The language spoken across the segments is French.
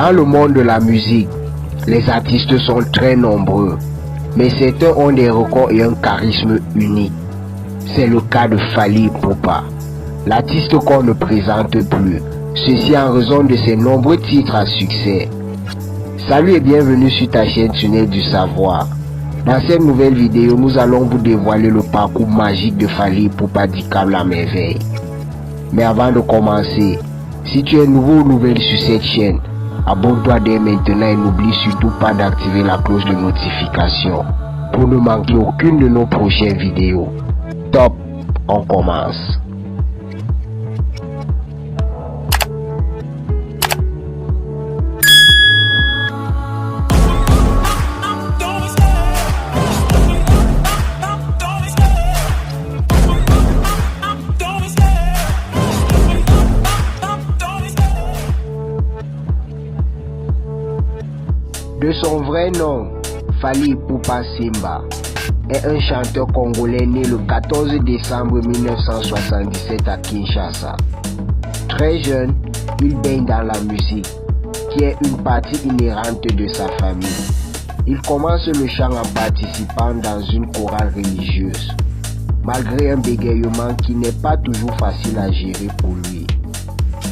Dans le monde de la musique, les artistes sont très nombreux, mais certains ont des records et un charisme unique. C'est le cas de Fally Ipupa, l'artiste qu'on ne présente plus, ceci en raison de ses nombreux titres à succès. Salut et bienvenue sur ta chaîne Tunnel du Savoir. Dans cette nouvelle vidéo, nous allons vous dévoiler le parcours magique de Fally Ipupa d'Icable à merveille. Mais avant de commencer, si tu es nouveau ou nouvelle sur cette chaîne, abonne-toi dès maintenant et n'oublie surtout pas d'activer la cloche de notification pour ne manquer aucune de nos prochaines vidéos. Top, on commence. De son vrai nom, Fally Ipupa Simba est un chanteur congolais né le 14 décembre 1977 à Kinshasa. Très jeune, il baigne dans la musique, qui est une partie inhérente de sa famille. Il commence le chant en participant dans une chorale religieuse, malgré un bégayement qui n'est pas toujours facile à gérer pour lui.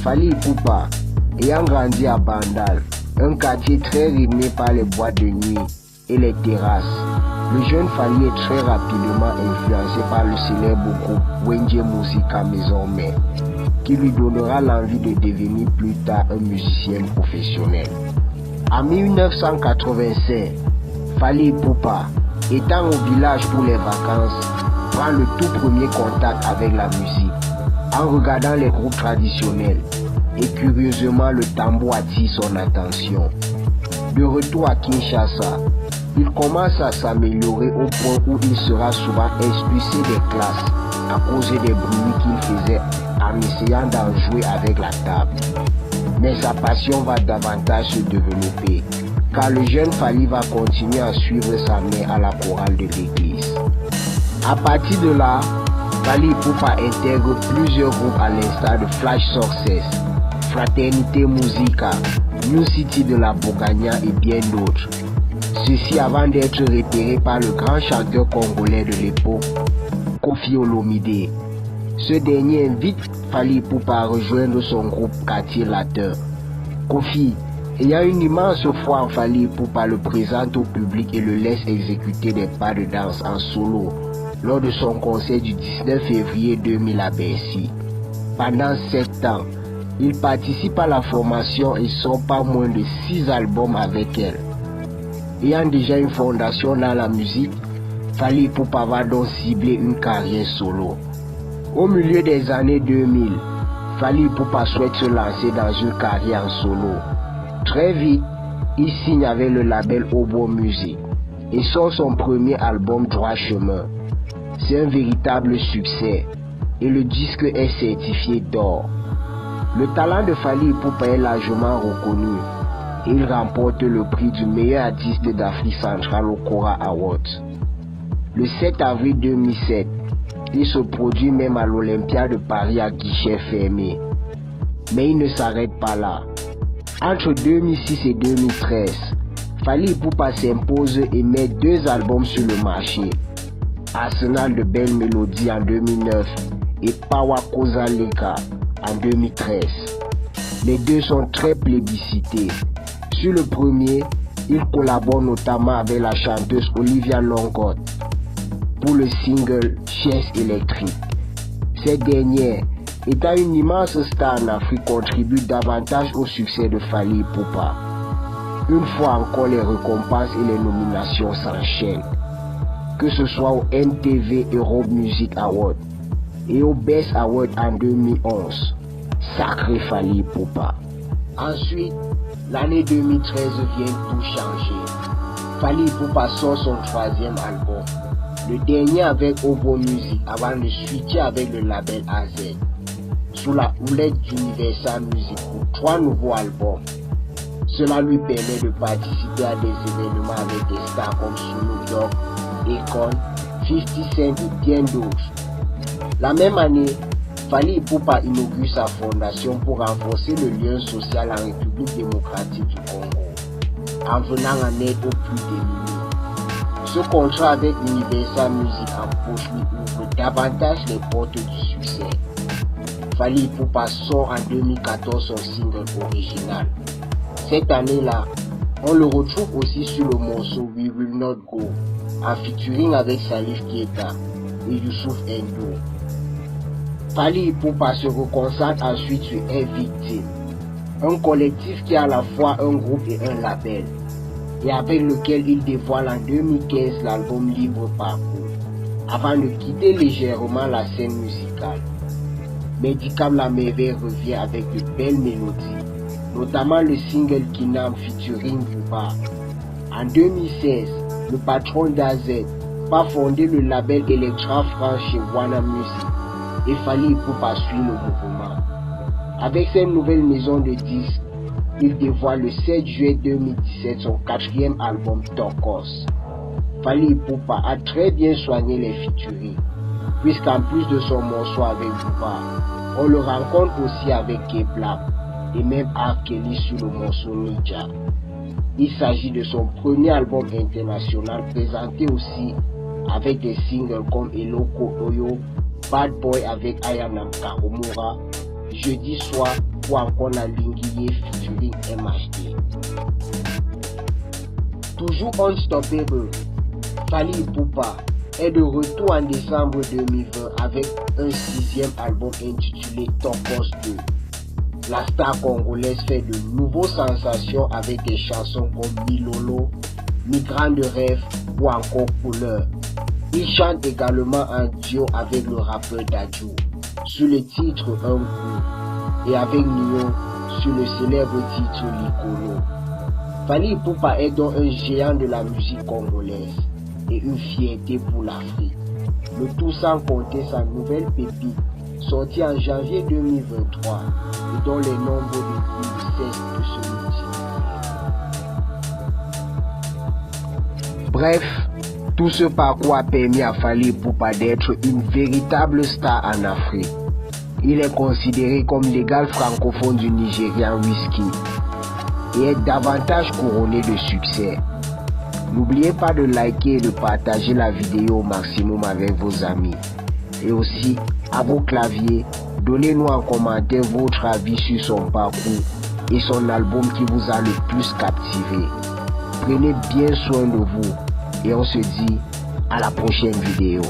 Fally Ipupa, ayant grandi à Bandal, un quartier très rythmé par les boîtes de nuit et les terrasses, le jeune Fally est très rapidement influencé par le célèbre groupe Wenje Musika Maison Mère, qui lui donnera l'envie de devenir plus tard un musicien professionnel. En 1985, Fally Ipupa, étant au village pour les vacances, prend le tout premier contact avec la musique, en regardant les groupes traditionnels. Et curieusement, le tambour attire son attention. De retour à Kinshasa, il commence à s'améliorer au point où il sera souvent expulsé des classes à cause des bruits qu'il faisait en essayant d'en jouer avec la table. Mais sa passion va davantage se développer, car le jeune Fally va continuer à suivre sa mère à la chorale de l'église. À partir de là, Fally Ipupa intègre plusieurs groupes à l'instar de Flash Success, Fraternité Musica, New City de la Bogagna et bien d'autres. Ceci avant d'être repéré par le grand chanteur congolais de l'époque, Koffi Olomide. Ce dernier invite Fally Ipupa à rejoindre son groupe Quartier Latin. Koffi, ayant une immense foi en Fally Ipupa, le présente au public et le laisse exécuter des pas de danse en solo lors de son concert du 19 février 2000 à Bercy. Pendant 7 ans, il participe à la formation et sort pas moins de 6 albums avec elle. Ayant déjà une fondation dans la musique, Fally Ipupa va donc cibler une carrière solo. Au milieu des années 2000, Fally Ipupa souhaite se lancer dans une carrière en solo. Très vite, il signe avec le label Obo Music et sort son premier album Droit Chemin. C'est un véritable succès et le disque est certifié d'or. Le talent de Fally Ipupa est largement reconnu et il remporte le prix du meilleur artiste d'Afrique centrale au Kora Awards. Le 7 avril 2007, il se produit même à l'Olympia de Paris à guichet fermé. Mais il ne s'arrête pas là. Entre 2006 et 2013, Fally Ipupa s'impose et met 2 albums sur le marché. Arsenal de belles mélodies en 2009 et Pawa Koza Leka en 2013. Les deux sont très plébiscités. Sur le premier, il collabore notamment avec la chanteuse Olivia Longodd pour le single Chaise électrique. Cette dernière, étant une immense star en Afrique, contribue davantage au succès de Fally Ipupa. Une fois encore, les récompenses et les nominations s'enchaînent, que ce soit au MTV Europe Music Award et au Best Award en 2011. Sacré Fally Ipupa. Ensuite, l'année 2013 vient tout changer. Fally Ipupa sort son 3e album, le dernier avec Obo Music avant de switcher avec le label AZ, sous la houlette d'Universal Music pour 3 nouveaux albums. Cela lui permet de participer à des événements avec des stars comme Snoop Dogg, Akon, 50 Cent et bien d'autres. La même année, Fally Ipupa inaugure sa fondation pour renforcer le lien social en République démocratique du Congo, en venant en aide aux plus démunis. Ce contrat avec Universal Music en poche lui ouvre davantage les portes du succès. Fally Ipupa sort en 2014 son single original. Cette année-là, on le retrouve aussi sur le morceau We Will Not Go, en featuring avec Salif Keita et Youssouf N'Dour. Fally Ipupa se reconcentre ensuite sur Victime, un collectif qui est à la fois un groupe et un label, et avec lequel il dévoile en 2015 l'album Libre Parcours, avant de quitter légèrement la scène musicale. Medicam La Merveille revient avec de belles mélodies, notamment le single Kinam featuring Booba. En 2016, le patron d'AZ va fonder le label Electra France chez Warner Music et Fally Ipupa suit le mouvement. Avec cette nouvelle maison de disques, il dévoile le 7 juillet 2017 son 4e album Torcos. Fally Ipupa a très bien soigné les featuring, puisqu'en plus de son morceau avec Booba, on le rencontre aussi avec K-Black et même R. Kelly sur le morceau Ninja. Il s'agit de son premier album international présenté aussi avec des singles comme Eloko Oyo, Bad Boy avec Aya Nakamura, Jeudi Soir ou encore La Linguier featuring MHD. Toujours unstoppable, Fally Ipupa est de retour en décembre 2020 avec un 6e album intitulé Torcos 2. La star congolaise fait de nouveaux sensations avec des chansons comme Milolo, Migrant de rêve ou encore Couleur. Il chante également en duo avec le rappeur Dadju sur le titre Un Goût et avec Nio sur le célèbre titre Likolo. Fally Ipupa est donc un géant de la musique congolaise et une fierté pour l'Afrique. Le tout sans compter sa nouvelle pépite sortie en janvier 2023 et dont les nombres de vues ne cessent de se multiplier. Bref, tout ce parcours a permis à Fally Ipupa d'être une véritable star en Afrique. Il est considéré comme l'égal francophone du Nigérian Wizkid et est davantage couronné de succès. N'oubliez pas de liker et de partager la vidéo au maximum avec vos amis. Et aussi, à vos claviers, donnez-nous en commentaire votre avis sur son parcours et son album qui vous a le plus captivé. Prenez bien soin de vous et on se dit à la prochaine vidéo.